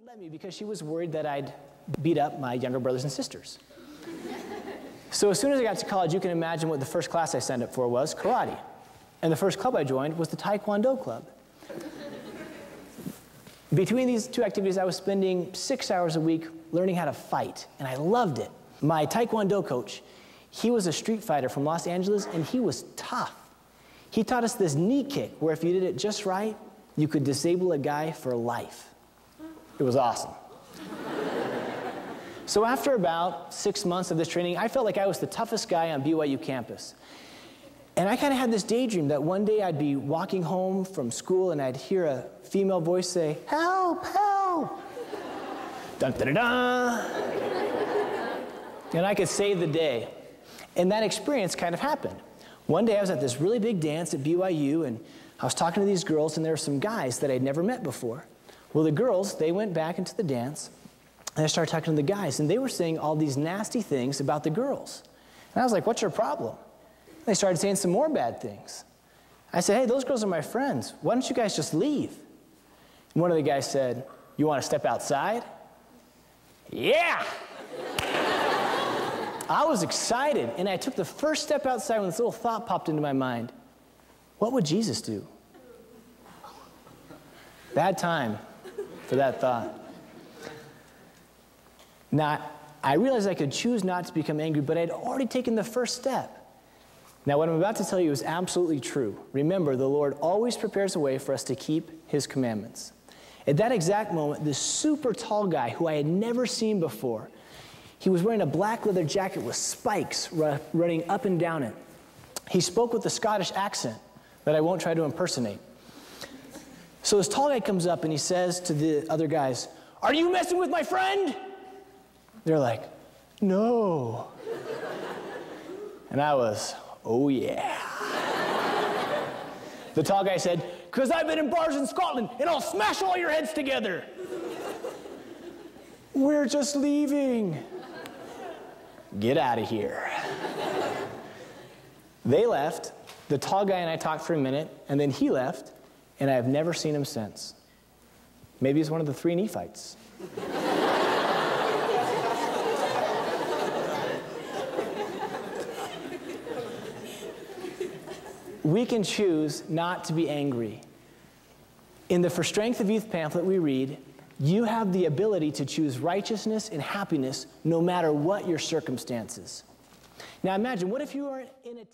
let me because she was worried that I'd beat up my younger brothers and sisters. So as soon as I got to college, you can imagine what the first class I signed up for was karate. And the first club I joined was the Taekwondo club. Between these two activities, I was spending 6 hours a week learning how to fight, and I loved it. My Taekwondo coach, he was a street fighter from Los Angeles, and he was tough. He taught us this knee kick, where if you did it just right, you could disable a guy for life. It was awesome. So after about 6 months of this training, I felt like I was the toughest guy on BYU campus. And I kind of had this daydream that one day I'd be walking home from school and I'd hear a female voice say, "Help, help!" Dun, dun, dun, dun. And I could save the day. And that experience kind of happened. One day I was at this really big dance at BYU, and I was talking to these girls, and there were some guys that I'd never met before. Well, the girls, they went back into the dance, and I started talking to the guys, and they were saying all these nasty things about the girls. And I was like, "What's your problem?" And they started saying some more bad things. I said, "Hey, those girls are my friends. Why don't you guys just leave?" And one of the guys said, "You want to step outside?" Yeah! I was excited, and I took the first step outside when this little thought popped into my mind. What would Jesus do? Bad time for that thought. Now, I realized I could choose not to become angry, but I'd already taken the first step. Now, what I'm about to tell you is absolutely true. Remember, the Lord always prepares a way for us to keep His commandments. At that exact moment, this super tall guy who I had never seen before, he was wearing a black leather jacket with spikes running up and down it. He spoke with a Scottish accent that I won't try to impersonate. So this tall guy comes up and he says to the other guys, "Are you messing with my friend?" They're like, "No." And I was, "Oh yeah." The tall guy said, "'Cause I've been in bars in Scotland and I'll smash all your heads together." "We're just leaving." "Get out of here." They left. The tall guy and I talked for a minute, and then he left, and I have never seen him since. Maybe he's one of the 3 Nephites. We can choose not to be angry. In the For Strength of Youth pamphlet we read, you have the ability to choose righteousness and happiness no matter what your circumstances. Now imagine, what if you were in a